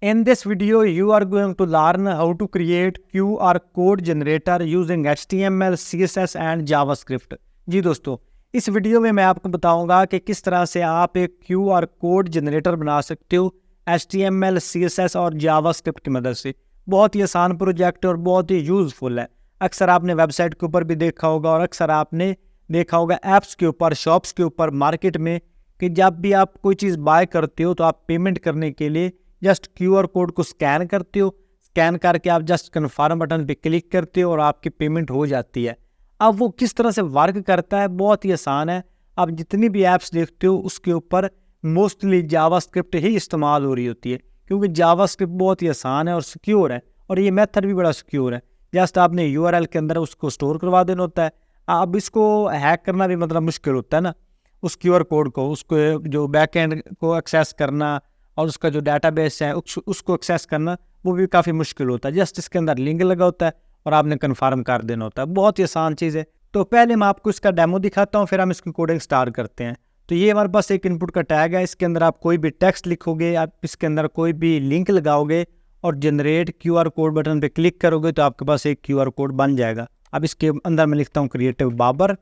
In this video, you are going to learn how to create QR code generator using HTML, CSS and JavaScript। जी दोस्तों, इस video में मैं आपको बताऊंगा कि किस तरह से आप एक QR कोड जनरेटर बना सकते हो HTML, CSS और JavaScript की मदद से। बहुत ही आसान प्रोजेक्ट और बहुत ही यूज़फुल है। अक्सर आपने वेबसाइट के ऊपर भी देखा होगा और अक्सर आपने देखा होगा ऐप्स के ऊपर, शॉप्स के ऊपर, मार्केट में, कि जब भी आप कोई चीज़ बाय करते हो तो आप पेमेंट करने के लिए जस्ट QR कोड को स्कैन करते हो। स्कैन करके आप जस्ट कन्फर्म बटन पे क्लिक करते हो और आपकी पेमेंट हो जाती है। अब वो किस तरह से वर्क करता है, बहुत ही आसान है। आप जितनी भी ऐप्स देखते हो उसके ऊपर मोस्टली जावास्क्रिप्ट ही इस्तेमाल हो रही होती है, क्योंकि जावास्क्रिप्ट बहुत ही आसान है और सिक्योर है, और ये मेथड भी बड़ा सिक्योर है। जस्ट आपने URL के अंदर उसको स्टोर करवा देना होता है। अब इसको हैक करना भी मतलब मुश्किल होता है ना, उस QR कोड को, उसको जो बैकएंड को एक्सेस करना और उसका जो डाटाबेस है उसको एक्सेस करना, वो भी काफ़ी मुश्किल होता है। जस्ट इसके अंदर लिंक लगा होता है और आपने कन्फर्म कर देना होता है। बहुत ही आसान चीज़ है। तो पहले मैं आपको इसका डेमो दिखाता हूँ, फिर हम इसकी कोडिंग स्टार्ट करते हैं। तो ये हमारे पास एक इनपुट का टैग है। इसके अंदर आप कोई भी टेक्स्ट लिखोगे, आप इसके अंदर कोई भी लिंक लगाओगे और जनरेट QR कोड बटन पे क्लिक करोगे तो आपके पास एक QR कोड बन जाएगा। अब इसके अंदर मैं लिखता हूँ क्रिएटिव बाबर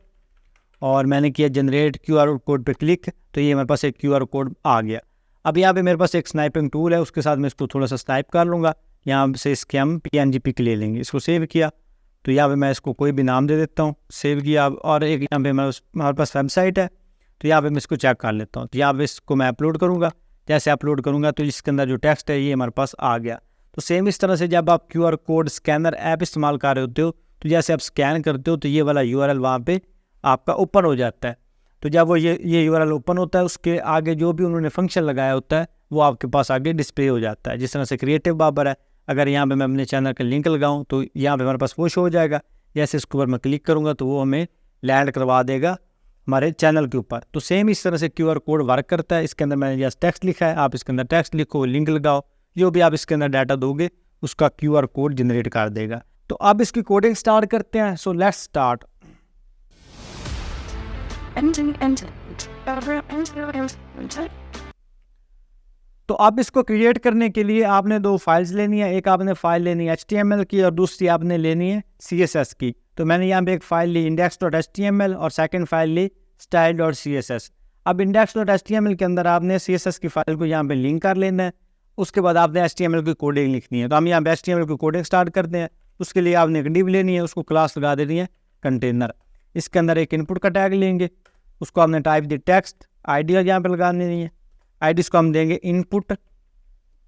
और मैंने किया जनरेट QR कोड पे क्लिक, तो ये मेरे पास एक QR कोड आ गया। अब यहाँ पे मेरे पास एक स्नाइपिंग टूल है, उसके साथ मैं इसको थोड़ा सा स्नाइप कर लूँगा। यहाँ से इसके हम PNG पिक ले लेंगे। इसको सेव किया तो यहाँ पे मैं इसको कोई भी नाम दे देता हूँ। सेव किया और एक यहाँ पे हमारे पास वेबसाइट है, तो यहाँ पे मैं इसको चेक कर लेता हूँ। तो यहाँ पे इसको मैं अपलोड करूँगा। जैसे अपलोड करूँगा तो इसके अंदर जो टेक्स्ट है ये हमारे पास आ गया। तो सेम इस तरह से जब आप QR कोड स्कैनर ऐप इस्तेमाल कर रहे होते हो तो जैसे आप स्कैन करते हो तो ये वाला URL वहाँ पे आपका ओपन हो जाता है। तो जब वो ये URL ओपन होता है, उसके आगे जो भी उन्होंने फंक्शन लगाया होता है वो आपके पास आगे डिस्प्ले हो जाता है। जिस तरह से क्रिएटिव बाबर है, अगर यहाँ पे मैं अपने चैनल का लिंक लगाऊँ तो यहाँ पे हमारे पास वो शो हो जाएगा। जैसे इसके ऊपर मैं क्लिक करूँगा तो वो हमें लैंड करवा देगा हमारे चैनल के ऊपर। तो सेम इस तरह से QR कोड वर्क करता है। इसके अंदर मैंने जस्ट टेक्स्ट लिखा है, आप इसके अंदर टेक्स्ट लिखो, लिंक लगाओ, जो भी आप इसके अंदर डाटा दोगे उसका QR कोड जनरेट कर देगा। तो अब इसकी कोडिंग स्टार्ट करते हैं। So let's start. तो अब इसको क्रिएट करने के लिए आपने दो फाइल्स लेनी है। एक आपने फाइल लेनी है HTML की और दूसरी आपने लेनी है CSS की। तो मैंने यहाँ पे एक फाइल ली index.html और सेकंड फाइल ली style.css। अब index.html के अंदर आपने CSS की फाइल को यहाँ पे लिंक कर लेना है। उसके बाद आपने HTML की कोडिंग लिखनी है। तो हम यहाँ पे HTML की कोडिंग स्टार्ट करते हैं। उसके लिए आपने एक डिव लेनी है, उसको क्लास लगा देनी है कंटेनर। इसके अंदर एक इनपुट का टैग लेंगे, उसको हमने टाइप दी टेक्स्ट, ID यहाँ पे लगा देनी है। ID इसको हम देंगे इनपुट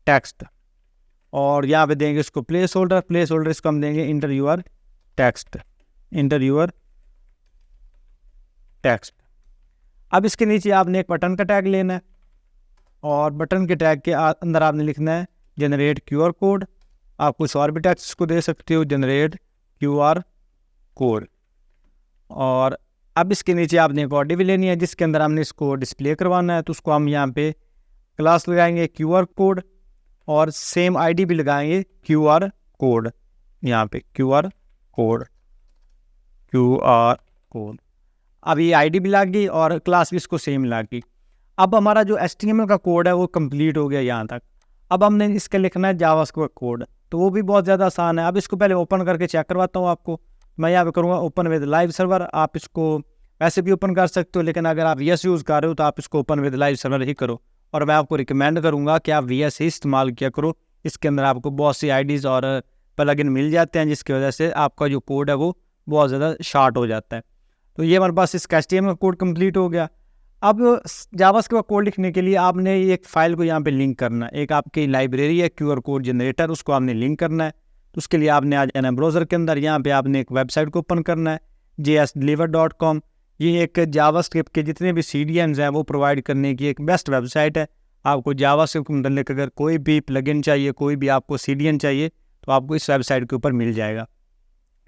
टेक्स्ट और यहाँ पे देंगे इसको प्लेस होल्डर इसको हम देंगे इंटर यूर टेक्स्ट। अब इसके नीचे आपने एक बटन का टैग लेना है और बटन के टैग के अंदर आपने लिखना है जनरेट QR कोड। आप कुछ और भी टेक्स्ट इसको दे सकते हो, जनरेट QR कोड। और अब इसके नीचे आपने एक और डिव लेनी है जिसके अंदर हमने इसको डिस्प्ले करवाना है। तो उसको हम यहाँ पे क्लास लगाएंगे QR कोड और सेम ID भी लगाएंगे QR कोड। यहाँ पे QR कोड। अब ये ID भी लग गई और क्लास भी इसको सेम लग गई। अब हमारा जो HTML का कोड है वो कंप्लीट हो गया यहाँ तक। अब हमने इसका लिखना है जावास्क्रिप्ट कोड, तो वो भी बहुत ज़्यादा आसान है। अब इसको पहले ओपन करके चेक करवाता हूँ आपको। मैं यहाँ पे करूँगा ओपन विद लाइव सर्वर। आप इसको वैसे भी ओपन कर सकते हो, लेकिन अगर आप VS यूज़ कर रहे हो तो आप इसको ओपन विद लाइव सर्वर ही करो। और मैं आपको रिकमेंड करूँगा कि आप VS ही इस्तेमाल किया करो। इसके अंदर आपको बहुत सी IDs और प्लगइन मिल जाते हैं जिसकी वजह से आपका जो कोड है वो बहुत ज़्यादा शार्ट हो जाता है। तो ये हमारे पास इसका HTML कोड कंप्लीट हो गया। अब जावास्क्रिप्ट कोड लिखने के लिए आपने एक फ़ाइल को यहाँ पे लिंक करना है। एक आपकी लाइब्रेरी है QR कोड जनरेटर, उसको आपने लिंक करना है। तो उसके लिए आपने आ जाना है ब्राउज़र के अंदर। यहाँ पे आपने एक वेबसाइट को ओपन करना है jsdeliver.com। ये एक जावास्क्रिप्ट के जितने भी CDNs हैं वो प्रोवाइड करने की एक बेस्ट वेबसाइट है। आपको जावास्क्रिप्ट के मतलब अगर कोई भी प्लगइन चाहिए, कोई भी आपको CDN चाहिए तो आपको इस वेबसाइट के ऊपर मिल जाएगा।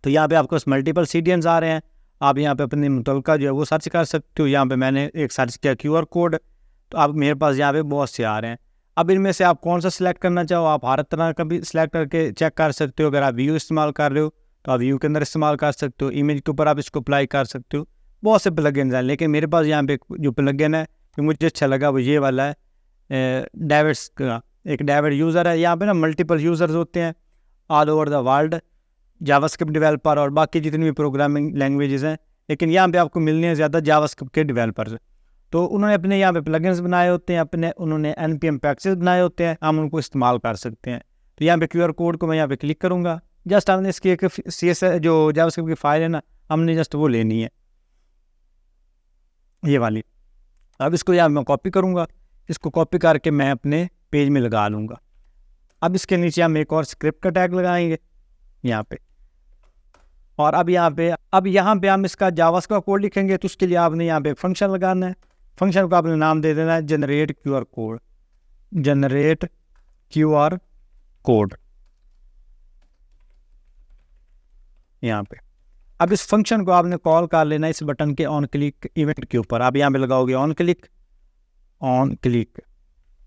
तो यहाँ पे आपको मल्टीपल CDNs आ रहे हैं। आप यहाँ पे अपने मुतलका जो है वो सर्च कर सकते हो। यहाँ पे मैंने एक सर्च किया QR कोड, तो आप मेरे पास यहाँ पे बहुत से आ रहे हैं। अब इनमें से आप कौन सा सिलेक्ट करना चाहो, आप हर तरह का भी सिलेक्ट करके चेक कर सकते हो। अगर आप व्यू इस्तेमाल कर रहे हो तो आप व्यू के अंदर इस्तेमाल कर सकते हो। इमेज के ऊपर आप इसको अप्लाई कर सकते हो। बहुत से प्लगइन्स हैं, लेकिन मेरे पास यहाँ पे जो प्लगइन है जो मुझे अच्छा लगा वो ये वाला है डेविड्स का। एक डेविड यूज़र है। यहाँ पे ना मल्टीपल यूज़र्स होते हैं all over the world, JavaScript developer और बाकी जितनी भी प्रोग्रामिंग लैंग्वेजेस हैं, लेकिन यहाँ पे आपको मिलने हैं ज़्यादा जावास्क्रिप्ट के डेवलपर्स। तो उन्होंने अपने यहाँ पे प्लगइन्स बनाए होते हैं, उन्होंने npm पैकेजेस बनाए होते हैं, हम उनको इस्तेमाल कर सकते हैं। तो यहाँ पे QR कोड को मैं यहाँ पे क्लिक करूँगा। जस्ट हमने इसकी एक CSS जो जावास्क्रिप्ट की फाइल है ना, हमने जस्ट वो लेनी है, ये वाली। अब इसको यहाँ मैं कॉपी करूँगा, इसको कॉपी करके मैं अपने पेज में लगा लूँगा। अब इसके नीचे हम एक और स्क्रिप्ट का टैग लगाएंगे यहाँ पे, और अब यहाँ पे हम इसका जावास्क्रिप्ट कोड लिखेंगे। तो उसके लिए आपने यहाँ पे एक फंक्शन लगाना है। फंक्शन को आपने नाम दे देना है generate QR code, generate QR code यहाँ पे। अब इस फंक्शन को आपने कॉल कर लेना इस बटन के ऑन क्लिक इवेंट के ऊपर। आप यहाँ पे लगाओगे ऑन क्लिक,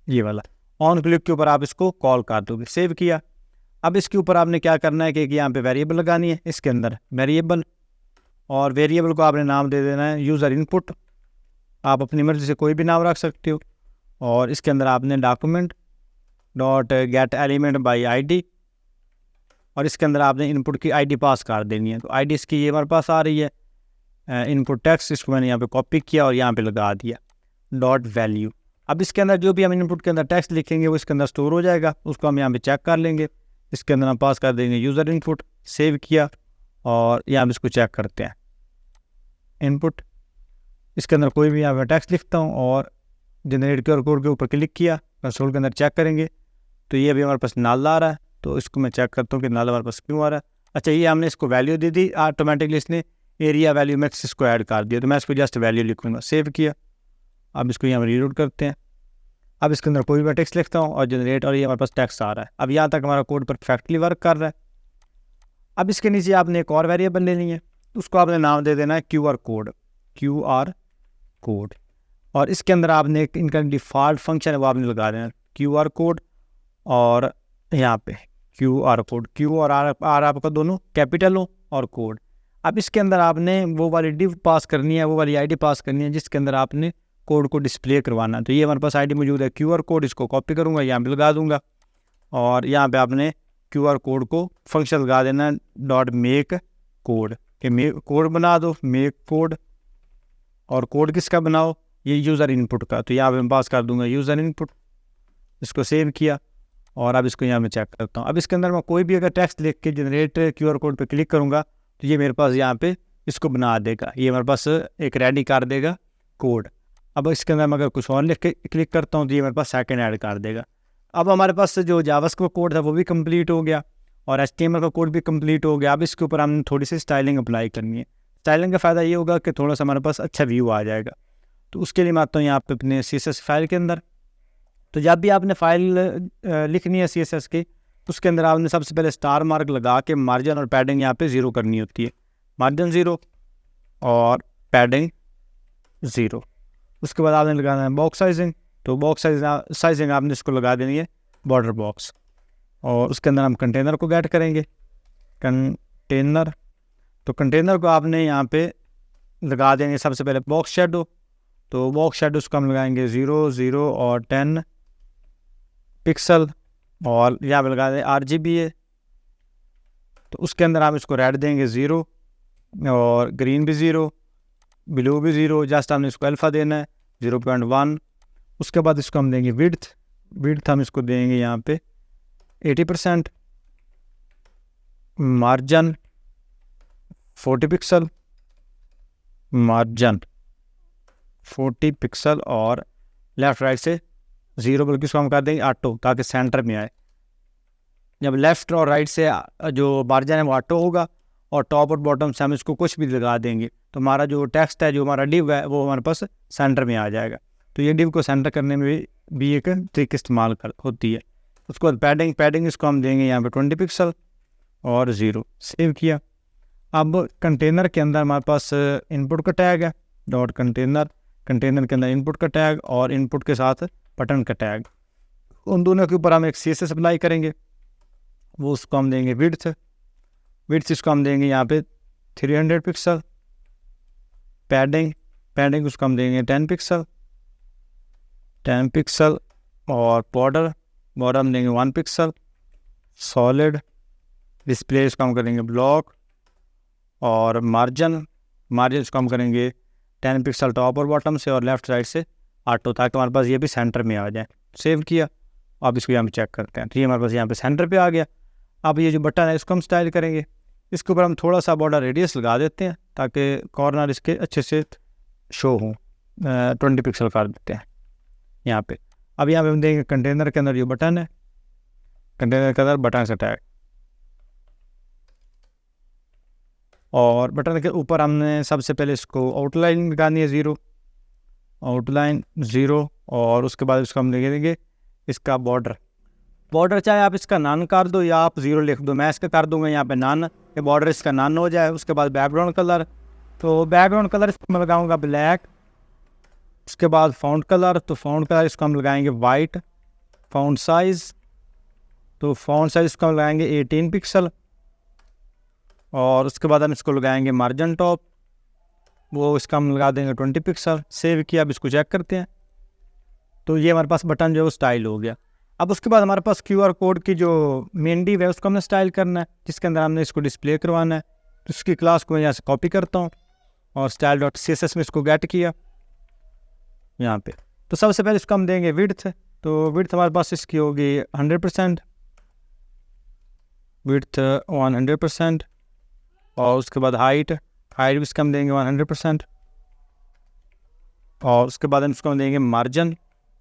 ये वाला ऑन क्लिक के ऊपर आप इसको कॉल कर दोगे। सेव किया। अब इसके ऊपर आपने क्या करना है कि यहाँ पे वेरिएबल लगानी है, इसके अंदर वेरिएबल, और वेरिएबल को आपने नाम दे देना है यूज़र इनपुट। आप अपनी मर्जी से कोई भी नाम रख सकते हो। और इसके अंदर आपने document dot gate element by ID, और इसके अंदर आपने इनपुट की ID पास कर देनी है। तो ID इसकी ये हमारे पास आ रही है, इनपुट टेक्स्ट, इसको मैंने यहाँ पे कॉपी किया और यहाँ पे लगा दिया डॉट वैल्यू। अब इसके अंदर जो भी हम इनपुट के अंदर टेक्स्ट लिखेंगे वो इसके अंदर स्टोर हो जाएगा, उसको हम यहाँ पे चेक कर लेंगे। इसके अंदर हम पास कर देंगे यूज़र इनपुट, सेव किया, और यहाँ पे इसको चेक करते हैं इनपुट। इसके अंदर कोई भी यहाँ पे टेक्स्ट लिखता हूँ और जनरेट QR कोड के ऊपर क्लिक किया, कंसोल के अंदर चेक करेंगे तो ये अभी हमारे पास नल आ रहा है। तो इसको मैं चेक करता हूँ कि नल हमारे पास क्यों आ रहा है। अच्छा, ये हमने इसको वैल्यू दे दी, ऑटोमेटिकली इसने एरिया वैल्यू मैक्स इसको ऐड कर दिया। तो मैं इसको जस्ट वैल्यू लिखूँगा, सेव किया। अब इसको यहाँ रीलोड करते हैं। अब इसके अंदर कोई भी टेक्स्ट लिखता हूँ और जनरेट, और ये हमारे पास टेक्स्ट आ रहा है। अब यहाँ तक हमारा कोड परफेक्टली वर्क कर रहा है। अब इसके नीचे आपने एक और वेरिएबल लेनी है, उसको आपने नाम दे देना है QR कोड, और इसके अंदर आपने एक इनका डिफ़ॉल्ट फंक्शन है वो आपने लगा देना QR कोड, और यहाँ पे QR कोड, Q और R आपका दोनों कैपिटल हो और कोड। अब इसके अंदर आपने वो वाली डिव पास करनी है, वो वाली ID पास करनी है जिसके अंदर आपने कोड को डिस्प्ले करवाना। तो ये हमारे पास ID मौजूद है QR कोड, इसको कॉपी करूँगा, यहाँ पे लगा दूँगा, और यहाँ पे आपने QR कोड को फंक्शन लगा देना डॉट मेक कोड, कि कोड बना दो, मेक कोड। और कोड किसका बनाओ, ये यूज़र इनपुट का। तो यहाँ पे मैं पास कर दूँगा यूज़र इनपुट, इसको सेव किया, और अब इसको यहाँ मैं चेक करता हूँ। अब इसके अंदर मैं कोई भी अगर टेक्स्ट लिख के जनरेट QR कोड पे क्लिक करूँगा तो ये मेरे पास यहाँ पे इसको बना देगा, ये मेरे पास एक रेडी कर देगा कोड। अब इसके अंदर मैं अगर कुछ और लिख के क्लिक करता हूँ तो ये मेरे पास सेकंड ऐड कर देगा। अब हमारे पास जो जावास्क्रिप्ट कोड था वो भी कंप्लीट हो गया, और HTML का कोड भी कंप्लीट हो गया। अब इसके ऊपर हमने थोड़ी सी स्टाइलिंग अप्लाई करनी है। स्टाइलिंग का फ़ायदा ये होगा कि थोड़ा सा हमारे पास अच्छा व्यू आ जाएगा। तो उसके लिए मैं आता हूँ यहाँ पे अपने CSS फाइल के अंदर। तो जब भी आपने फाइल लिखनी है CSS की, उसके अंदर आपने सबसे पहले स्टार मार्क लगा के मार्जिन और पैडिंग यहाँ पे 0 करनी होती है, मार्जिन 0 और पैडिंग 0। उसके बाद आपने लगाना है बॉक्स साइजिंग। तो बॉक्स साइजिंग आपने इसको लगा देनी है बॉर्डर बॉक्स, और उसके अंदर हम कंटेनर को ऐड करेंगे, कंटेनर। तो कंटेनर को आपने यहाँ पे लगा देंगे सबसे पहले बॉक्स शेडो। तो बॉक्स शेडो उसको हम लगाएंगे 0, 0 और 10 पिक्सल, और यहाँ पे लगा दें RGBA। तो उसके अंदर हम इसको रेड देंगे 0, और ग्रीन भी 0, ब्लू भी 0, जस्ट हमने इसको अल्फ़ा देना है 0.1। उसके बाद इसको हम देंगे विड्थ हम इसको देंगे यहाँ पे 80%, मार्जिन 40 पिक्सल, मार्जिन 40 पिक्सल, और लेफ़्ट राइट से 0, बल्कि इसको हम कर देंगे ऑटो ताकि सेंटर में आए। जब लेफ़्ट और राइट से जो मार्जिन है वो ऑटो होगा, और टॉप और बॉटम से हम इसको कुछ भी लगा देंगे तो हमारा जो टेक्स्ट है, जो हमारा डिव है, वो हमारे पास सेंटर में आ जाएगा। तो ये डिव को सेंटर करने में भी एक ट्रिक इस्तेमाल होती है। उसके बाद पैडिंग इसको हम देंगे यहाँ पे 20 पिक्सल और 0, सेव किया। अब कंटेनर के अंदर हमारे पास इनपुट का टैग है डॉट कंटेनर के अंदर इनपुट का टैग और इनपुट के साथ बटन का टैग, उन दोनों के ऊपर हम एक CSS अप्लाई करेंगे। वो उसको हम देंगे विड्थ इसको हम देंगे यहाँ पे 300 पिक्सल, पैडिंग उसको हम देंगे 10 पिक्सल और बॉर्डर बॉर्डर हम देंगे 1 पिक्सल, सॉलिड, डिस्प्ले इसको हम करेंगे ब्लॉक, और मार्जिन इसको हम करेंगे 10 पिक्सल टॉप और बॉटम से, और लेफ्ट साइड से ऑटो, ताकि हमारे पास ये भी सेंटर में आ जाए। सेव किया, अब इसको यहाँ पे चेक करते हैं, तो ये हमारे पास यहाँ पे सेंटर पे आ गया। अब ये जो बटन है इसको हम स्टाइल करेंगे, इसके ऊपर हम थोड़ा सा बॉर्डर रेडियस लगा देते हैं ताकि कॉर्नर इसके अच्छे से शो हों। 20 पिक्सल कर देते हैं यहाँ पे। अब यहाँ पे हम देंगे कंटेनर के अंदर जो बटन है, कंटेनर के अंदर बटन से टैग, और बटन के ऊपर हमने सबसे पहले इसको आउटलाइन लगानी है 0, आउटलाइन 0, और उसके बाद इसको हम देंगे इसका बॉर्डर चाहे आप इसका नन कर दो या आप 0 लिख दो, मैं इसका कर दूंगा यहाँ पे नन, ये बॉर्डर इसका नन हो जाए। उसके बाद बैकग्राउंड कलर, तो बैकग्राउंड कलर इसको मैं लगाऊंगा ब्लैक। उसके बाद फ़ॉन्ट कलर, तो फ़ॉन्ट कलर इसको हम लगाएंगे वाइट। फ़ॉन्ट साइज़, तो फ़ॉन्ट साइज़ इसको हम लगाएंगे 18 पिक्सल, और उसके बाद हम इसको लगाएंगे मार्जिन टॉप, वो इसका हम लगा देंगे 20 पिक्सल। सेव किया, अब इसको चेक करते हैं, तो ये हमारे पास बटन जो है वो स्टाइल हो गया। अब उसके बाद हमारे पास QR कोड की जो मेन डिव है उसको हमने स्टाइल करना है, जिसके अंदर हमने इसको डिस्प्ले करवाना है। तो उसकी क्लास को मैं यहाँ से कॉपी करता हूँ और style.css में इसको गेट किया यहाँ पे। तो सबसे पहले इसको हम देंगे विड्थ, तो विड्थ हमारे पास इसकी होगी 100%, विड्थ 100%, और उसके बाद हाइट भी इसका हम देंगे 100%, और उसके बाद हम इसको हम देंगे मार्जिन,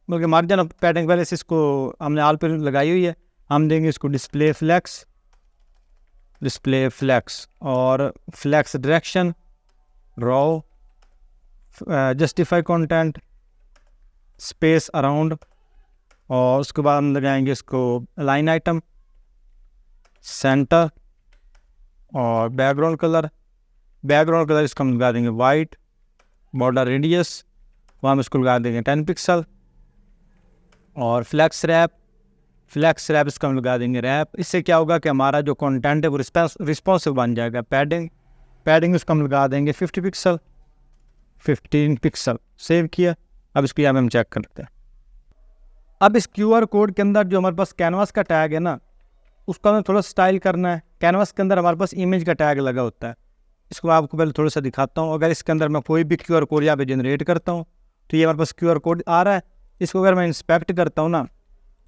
क्योंकि मार्जिन ऑफ पैडिंग पहले से इसको हमने ऑल पे लगाई हुई है, हम देंगे इसको डिस्प्ले फ्लैक्स, और flex direction, row, justify content, space around, और उसके बाद हम लगाएंगे इसको लाइन आइटम, सेंटर, और बैकग्राउंड कलर इसको हम लगा देंगे वाइट। बॉर्डर रेडियस वहाँ हम इसको लगा देंगे 10 पिक्सल, और फ्लैक्स रैप इसको हम लगा देंगे रैप। इससे क्या होगा कि हमारा जो कंटेंट है वो रिस्पॉन्सिव बन जाएगा। पैडिंग इसको हम लगा देंगे 15 पिक्सल। सेव किया, अब इसको यहाँ पे हम चेक करते हैं। अब इस QR कोड के अंदर जो हमारे पास कैनवास का टैग है ना, उसको हमें थोड़ा स्टाइल करना है। कैनवास के अंदर हमारे पास इमेज का टैग लगा होता है, इसको मैं आपको पहले थोड़ा सा दिखाता हूँ। अगर इसके अंदर मैं कोई भी QR कोड यहाँ पे जनरेट करता हूँ तो ये हमारे पास QR कोड आ रहा है। इसको अगर मैं इंस्पेक्ट करता हूँ ना,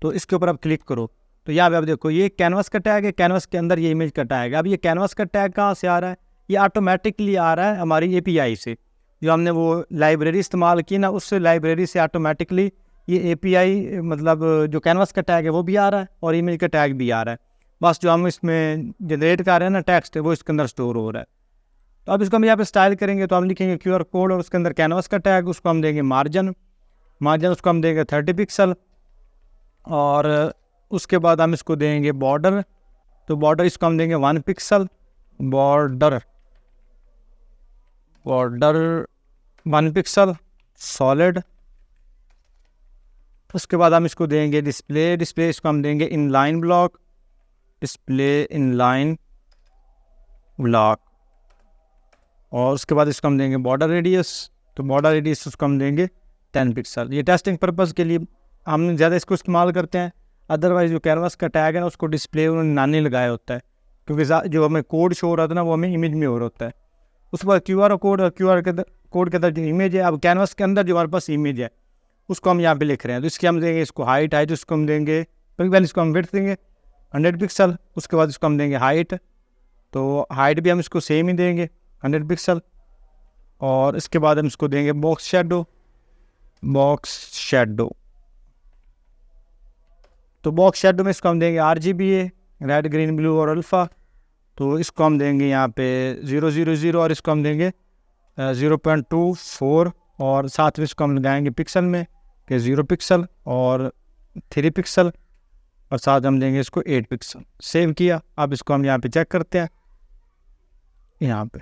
तो इसके ऊपर आप क्लिक करो, तो यहाँ पे आप देखो ये कैनवास का टैग है, कैनवास के अंदर ये इमेज का टैग है। अब ये कैनवास का टैग कहाँ से आ रहा है? ये ऑटोमेटिकली आ रहा है हमारी API से, जो हमने वो लाइब्रेरी इस्तेमाल की ना, उससे लाइब्रेरी से ऑटोमेटिकली ये API मतलब जो कैनवास का टैग है वो भी आ रहा है और इमेज का टैग भी आ रहा है। बस जो हम इसमें जनरेट कर रहे हैं ना टेक्स्ट है, वो इसके अंदर स्टोर हो रहा है। तो अब इसको हम यहाँ पे स्टाइल करेंगे, तो हम लिखेंगे QR कोड और उसके अंदर कैनवास का टैग, उसको हम देंगे मार्जिन उसको हम देंगे 30 पिक्सल, और उसके बाद हम इसको देंगे बॉर्डर, तो बॉर्डर इसको हम देंगे 1 पिक्सल, बॉर्डर 1 पिक्सल सॉलिड। उसके बाद हम इसको देंगे डिस्प्ले इसको हम देंगे inline block, display inline block, और उसके बाद इसको हम देंगे बॉर्डर रेडियस, तो बॉर्डर रेडियस उसको हम देंगे 10 पिक्सल। ये टेस्टिंग पर्पज़ के लिए हम ज़्यादा इसको इस्तेमाल करते हैं, अदरवाइज़ जो कैनवास का टैग है ना उसको डिस्प्ले उन्होंने नानी लगाया होता है, क्योंकि जो हमें कोड शो हो रहा था ना वो हमें इमेज में हो रहा होता है। उसके बाद QR कोड और QR कोड के अंदर जो इमेज है, अब कैनवास के अंदर जो हमारे पास इमेज है उसको हम यहाँ पे लिख रहे हैं, तो इसके हम देंगे इसको हाइट उसको हम देंगे, पहले इसको हम विड्थ देंगे 100 पिक्सल। उसके बाद इसको हम देंगे हाइट, तो हाइट भी हम इसको सेम ही देंगे 100 पिक्सल, और इसके बाद हम इसको देंगे बॉक्स शेडो, तो बॉक्स शेडो में इसको हम देंगे RGBA, रेड ग्रीन ब्लू और अल्फ़ा, तो इसको हम देंगे यहाँ पे 000 और इसको हम देंगे 0.24, और साथ में इसको हम लगाएंगे पिक्सल में कि 0 पिक्सल और 3 पिक्सल, और साथ हम देंगे इसको 8 पिक्सल। सेव किया, अब इसको हम यहाँ पे चेक करते हैं यहाँ पे,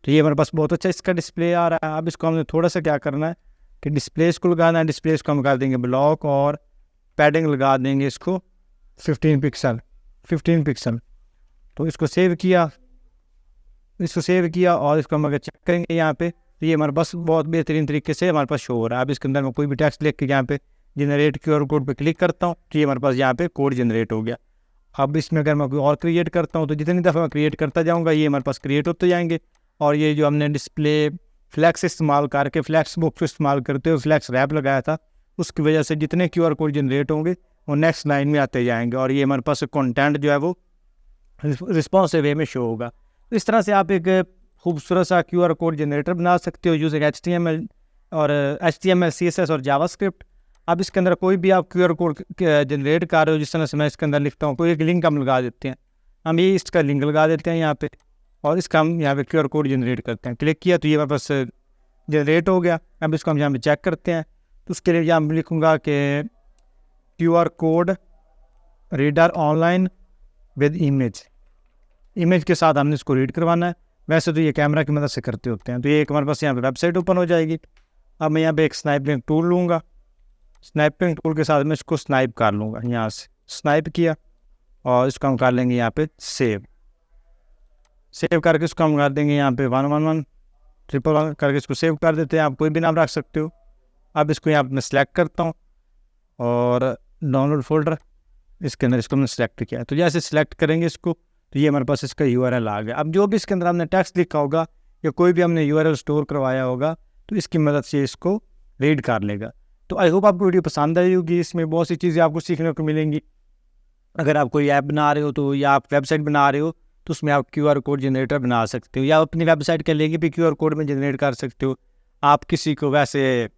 तो ये हमारे पास बहुत अच्छा इसका डिस्प्ले आ रहा है। अब इसको हमने थोड़ा सा क्या करना है कि डिस्प्ले इसको लगाना है, डिस्प्ले इसको हम कर देंगे ब्लॉक, और पैडिंग लगा देंगे इसको 15 पिक्सल। तो इसको सेव किया और इसको हम अगर चेक करेंगे यहाँ पे, तो ये हमारे पास बहुत बेहतरीन तरीके से हमारे पास शो हो रहा है। अब इसके अंदर मैं कोई भी टेक्स्ट लिख के यहाँ पे जनरेट क्यूआर कोड पे क्लिक करता हूँ तो ये हमारे पास यहाँ पे कोड जनरेट हो गया। अब इसमें अगर मैं कोई और क्रिएट करता हूँ तो जितनी दफ़ा मैं क्रिएट करता जाऊँगा ये हमारे पास क्रिएट होते जाएंगे। और ये जो हमने डिस्प्ले फ्लैक्स इस्तेमाल करके फ्लैक्स बॉक्स इस्तेमाल करते हुए फ्लैक्स रैप लगाया था, उसकी वजह से जितने क्यूआर कोड जनरेट होंगे वो नेक्स्ट लाइन में आते जाएंगे और ये हमारे पास कंटेंट जो है वो रिस्पॉन्सिव वे में शो होगा। तो इस तरह से आप एक खूबसूरत सा क्यूआर कोड जनरेटर बना सकते हो यूजिंग HTML और HTML CSS और जावास्क्रिप्ट। अब इसके अंदर कोई भी आप क्यूआर कोड जनरेट कर रहे हो, जिस तरह से मैं इसके अंदर लिखता हूँ, कोई एक लिंक हम लगा देते हैं, हम ये इसका लिंक लगा देते हैं यहाँ पे और इसका हम यहाँ पे क्यूआर कोड जनरेट करते हैं। क्लिक किया तो ये हमारे पास जनरेट हो गया। अब इसको हम यहाँ पे चेक करते हैं तो उसके लिए यहाँ लिखूँगा कि QR code reader online with image के साथ हमने इसको रीड करवाना है। वैसे तो ये कैमरा की मदद से करते होते हैं। तो ये एक हमारे पास यहाँ पे वेबसाइट ओपन हो जाएगी। अब मैं यहाँ पे एक स्नाइपिंग टूल लूँगा, स्नाइपिंग टूल के साथ मैं इसको स्नाइप कर लूँगा। यहाँ से स्नाइप किया और इसको हम कर लेंगे यहाँ पे सेव करके इसको हम कर देंगे यहाँ पे 111 करके इसको सेव कर देते हैं। आप कोई भी नाम रख सकते हो। अब इसको यहाँ पे मैं सेलेक्ट करता हूँ और डाउनलोड फोल्डर इसके अंदर इसको हमने सेलेक्ट किया। तो जैसे सेलेक्ट करेंगे इसको तो ये हमारे पास इसका URL आ गया। अब जो भी इसके अंदर हमने टेक्स्ट लिखा होगा या कोई भी हमने URL स्टोर करवाया होगा तो इसकी मदद से इसको रीड कर लेगा। तो आई होप आपको वीडियो पसंद आई होगी। इसमें बहुत सी चीज़ें आपको सीखने को मिलेंगी। अगर आप कोई ऐप बना रहे हो तो या आप वेबसाइट बना रहे हो तो उसमें आप क्यूआर कोड जनरेटर बना सकते हो या अपनी वेबसाइट के लेके भी क्यूआर कोड में जनरेट कर सकते हो। आप किसी को वैसे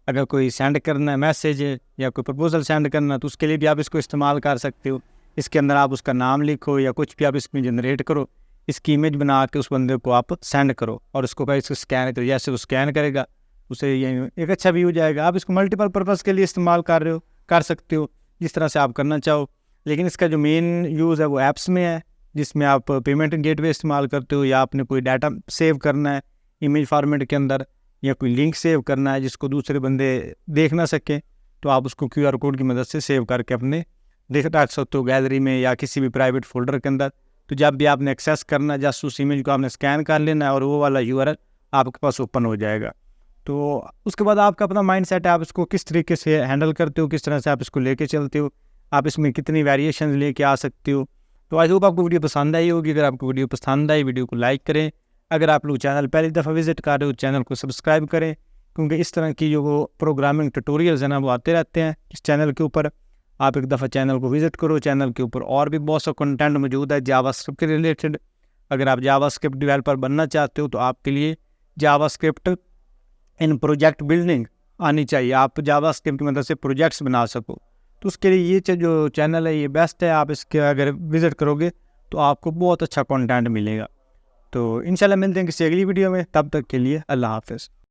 अगर कोई सेंड करना है मैसेज या कोई प्रपोजल सेंड करना है तो उसके लिए भी आप इसको इस्तेमाल कर सकते हो। इसके अंदर आप उसका नाम लिखो या कुछ भी आप इसमें जनरेट करो, इसकी इमेज बना के उस बंदे को आप सेंड करो और उसको कहीं इसको स्कैन करो। जैसे वो स्कैन करेगा उसे ये एक अच्छा व्यू जाएगा। आप इसको मल्टीपल पर्पज़ के लिए इस्तेमाल कर सकते हो जिस तरह से आप करना चाहो। लेकिन इसका जो मेन यूज़ है वो ऐप्स में है, जिसमें आप पेमेंट गेटवे इस्तेमाल करते हो या आपने कोई डाटा सेव करना है इमेज फॉर्मेट के अंदर या कोई लिंक सेव करना है जिसको दूसरे बंदे देख ना सकें, तो आप उसको क्यूआर कोड की मदद से सेव करके अपने रख सकते हो गैलरी में या किसी भी प्राइवेट फोल्डर के अंदर। तो जब भी आपने एक्सेस करना है जस्ट उस इमेज को आपने स्कैन कर लेना है और वो वाला URL आपके पास ओपन हो जाएगा। तो उसके बाद आपका अपना माइंड सेट है, आप इसको किस तरीके से हैंडल करते हो, किस तरह से आप इसको लेके चलते हो, आप इसमें कितनी वेरिएशन लेके आ सकते हो। तो आई होप आपको वीडियो पसंद आई होगी। अगर आपको वीडियो पसंद आई वीडियो को लाइक करें। अगर आप लोग चैनल पहली दफ़ा विजिट कर रहे हो चैनल को सब्सक्राइब करें, क्योंकि इस तरह की जो वो प्रोग्रामिंग ट्यूटोरियल्स हैं ना वो आते रहते हैं इस चैनल के ऊपर। आप एक दफ़ा चैनल को विजिट करो। चैनल के ऊपर और भी बहुत सा कंटेंट मौजूद है जावास्क्रिप्ट के रिलेटेड। अगर आप जावास्क्रिप्ट डेवलपर बनना चाहते हो तो आपके लिए जावास्क्रिप्ट इन प्रोजेक्ट बिल्डिंग आनी चाहिए। आप जावास्क्रिप्ट की मदद से प्रोजेक्ट्स बना सको, तो उसके लिए ये जो चैनल है ये बेस्ट है। आप इसके अगर विज़िट करोगे तो आपको बहुत अच्छा कंटेंट मिलेगा। तो इंशाल्लाह मिलते हैं किसी अगली वीडियो में, तब तक के लिए अल्लाह हाफ़िज़।